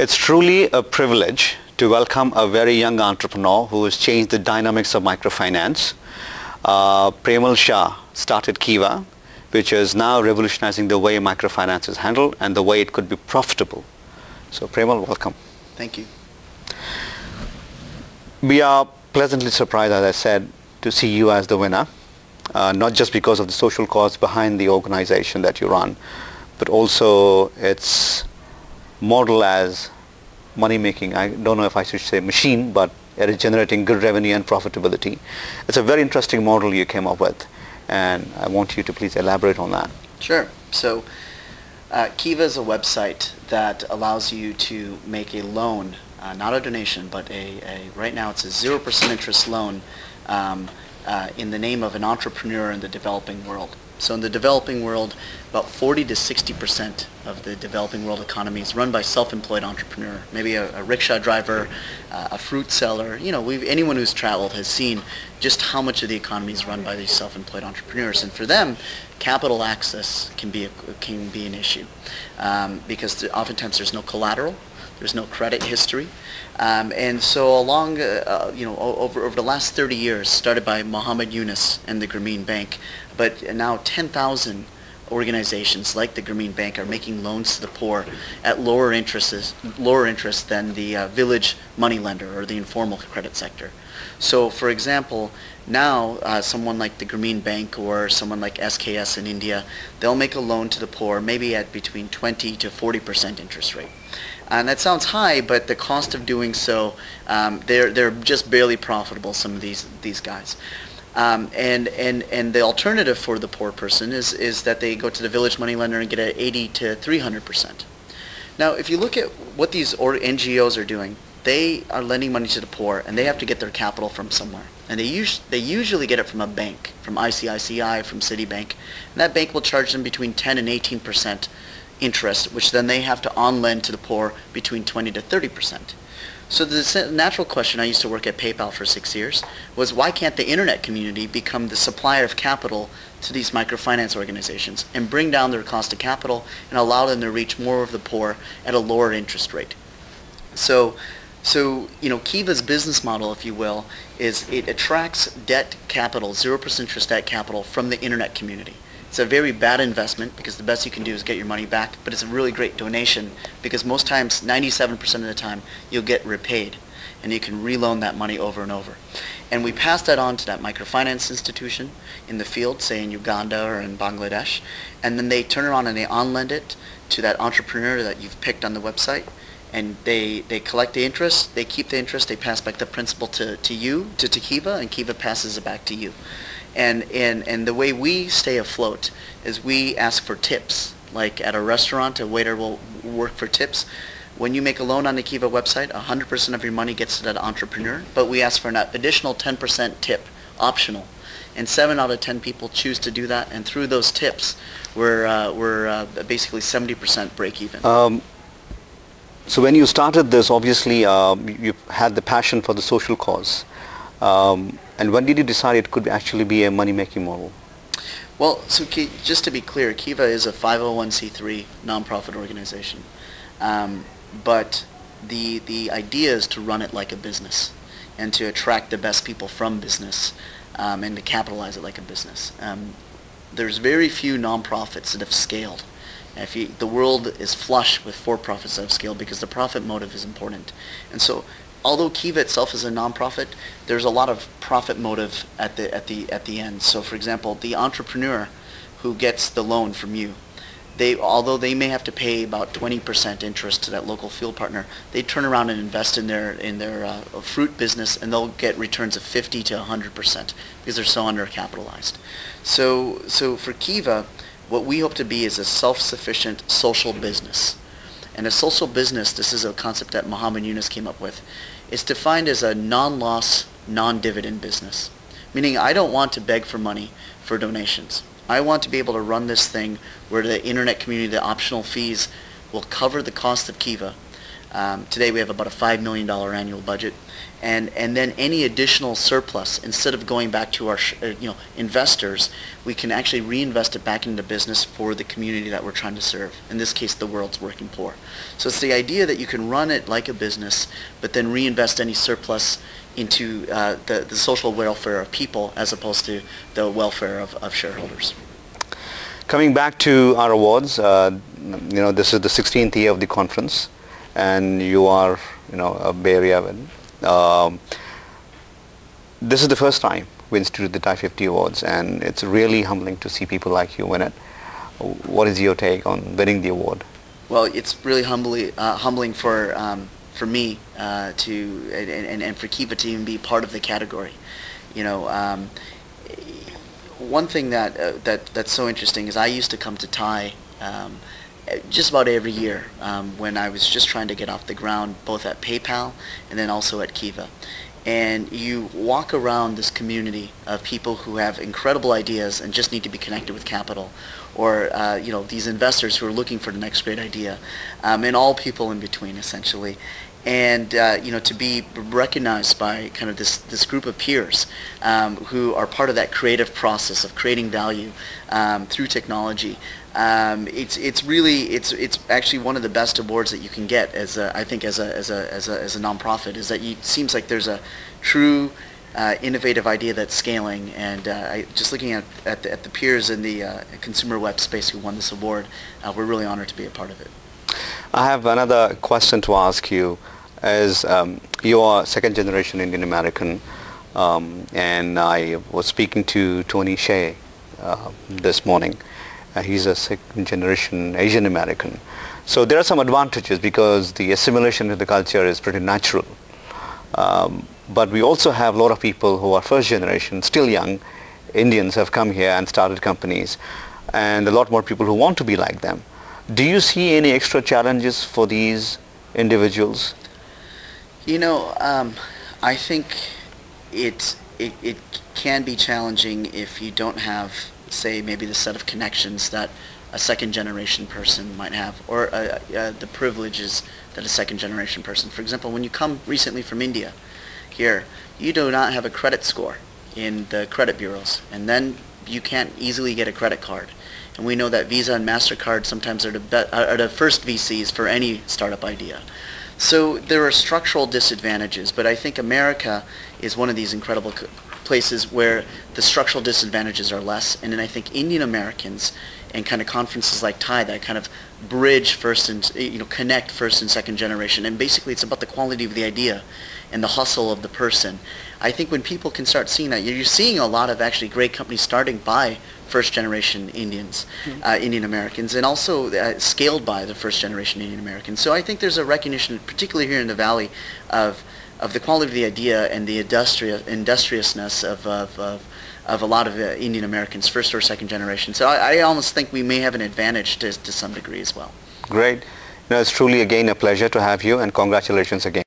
It's truly a privilege to welcome a very young entrepreneur who has changed the dynamics of microfinance. Premal Shah started Kiva, which is now revolutionizing the way microfinance is handled and the way it could be profitable. So Premal, welcome. Thank you. We are pleasantly surprised, as I said, to see you as the winner, not just because of the social cause behind the organization that you run, but also its model as money making. I don't know if I should say machine, but it is generating good revenue and profitability. It's a very interesting model you came up with, and I want you to please elaborate on that. Sure. So Kiva is a website that allows you to make a loan, not a donation, but right now it's a 0% interest loan in the name of an entrepreneur in the developing world. So in the developing world, about 40 to 60% of the developing world economy is run by self-employed entrepreneur. Maybe a rickshaw driver, a fruit seller. You know, anyone who's traveled has seen just how much of the economy is run by these self-employed entrepreneurs. And for them, capital access can be an issue because oftentimes there's no collateral. There's no credit history. And so along, over the last 30 years, started by Muhammad Yunus and the Grameen Bank, but now 10,000 organizations like the Grameen Bank are making loans to the poor at lower interest than the village money lender or the informal credit sector. So for example, now someone like the Grameen Bank or someone like SKS in India, they'll make a loan to the poor maybe at between 20 to 40% interest rate. And that sounds high, but the cost of doing so, they're just barely profitable, some of these guys. And the alternative for the poor person is that they go to the village money lender and get an 80 to 300%. Now, if you look at what these NGOs are doing, they are lending money to the poor, and they have to get their capital from somewhere. And they usually get it from a bank, from ICICI, from Citibank, and that bank will charge them between 10 and 18% interest, which then they have to on-lend to the poor between 20 to 30%. So the natural question, I used to work at PayPal for 6 years, was why can't the internet community become the supplier of capital to these microfinance organizations and bring down their cost of capital and allow them to reach more of the poor at a lower interest rate? So you know, Kiva's business model, if you will, is it attracts debt capital, 0% interest debt capital from the internet community. It's a very bad investment because the best you can do is get your money back, but it's a really great donation because most times, 97% of the time, you'll get repaid and you can reloan that money over and over. And we pass that on to that microfinance institution in the field, say in Uganda or in Bangladesh, and then they turn around and they on-lend it to that entrepreneur that you've picked on the website, and they collect the interest, they keep the interest, they pass back the principal to Kiva, and Kiva passes it back to you. And the way we stay afloat is we ask for tips. Like at a restaurant, a waiter will work for tips. When you make a loan on the Kiva website, 100% of your money gets to that entrepreneur, but we ask for an additional 10% tip, optional. And 7 out of 10 people choose to do that, and through those tips, we're basically 70% break even. So when you started this, obviously you had the passion for the social cause. And when did you decide it could actually be a money-making model? Well, so just to be clear, Kiva is a 501c3 nonprofit organization. But the idea is to run it like a business and to attract the best people from business and to capitalize it like a business. There's very few nonprofits that have scaled. The world is flush with for-profits that have scaled because the profit motive is important. And so although Kiva itself is a nonprofit, there's a lot of profit motive at the end. So for example, the entrepreneur who gets the loan from you, although they may have to pay about 20% interest to that local field partner, they turn around and invest in their fruit business, and they'll get returns of 50 to 100% because they're so undercapitalized. So for Kiva, what we hope to be is a self-sufficient social business. And a social business, this is a concept that Muhammad Yunus came up with, is defined as a non-loss, non-dividend business. Meaning I don't want to beg for money for donations. I want to be able to run this thing where the internet community, the optional fees, will cover the cost of Kiva Today we have about a $5 million annual budget, and then any additional surplus, instead of going back to our investors, we can actually reinvest it back into business for the community that we're trying to serve. In this case, the world's working poor. So it's the idea that you can run it like a business, but then reinvest any surplus into the social welfare of people as opposed to the welfare of shareholders. Coming back to our awards, this is the 16th year of the conference, and you are, a Bay Area. This is the first time we instituted the TIE 50 Awards, and it's really humbling to see people like you win it. What is your take on winning the award? Well, it's really humbling for me and for Kiva to even be part of the category. One thing that's so interesting is I used to come to TIE just about every year when I was just trying to get off the ground, both at PayPal and then also at Kiva. And you walk around this community of people who have incredible ideas and just need to be connected with capital, or these investors who are looking for the next great idea, and all people in between, essentially. And to be recognized by kind of this group of peers who are part of that creative process of creating value through technology. It's actually one of the best awards that you can get as a nonprofit. Is that it seems like there's a true innovative idea that's scaling, and just looking at the peers in the consumer web space who won this award, we're really honored to be a part of it. I have another question to ask you. As you are second generation Indian American, and I was speaking to Tony Shea this morning. He's a second generation Asian American. So there are some advantages because the assimilation to the culture is pretty natural. But we also have a lot of people who are first generation, still young Indians, have come here and started companies, and a lot more people who want to be like them. Do you see any extra challenges for these individuals? I think it can be challenging if you don't have, say, maybe the set of connections that a second generation person might have, or the privileges that a second generation person. For example, when you come recently from India here, you do not have a credit score in the credit bureaus, and then you can't easily get a credit card. And we know that Visa and MasterCard sometimes are the first VCs for any startup idea. So there are structural disadvantages, but I think America is one of these incredible places where the structural disadvantages are less, and then I think Indian Americans and kind of conferences like TIE that kind of bridge first and connect first and second generation, and basically it's about the quality of the idea and the hustle of the person. I think when people can start seeing that, you're seeing a lot of actually great companies starting by first generation Indians, Indian Americans, and also scaled by the first generation Indian Americans. So I think there's a recognition, particularly here in the Valley, of the quality of the idea and the industriousness of a lot of Indian Americans, first or second generation. So I almost think we may have an advantage to some degree as well. Great. It's truly again a pleasure to have you, and congratulations again.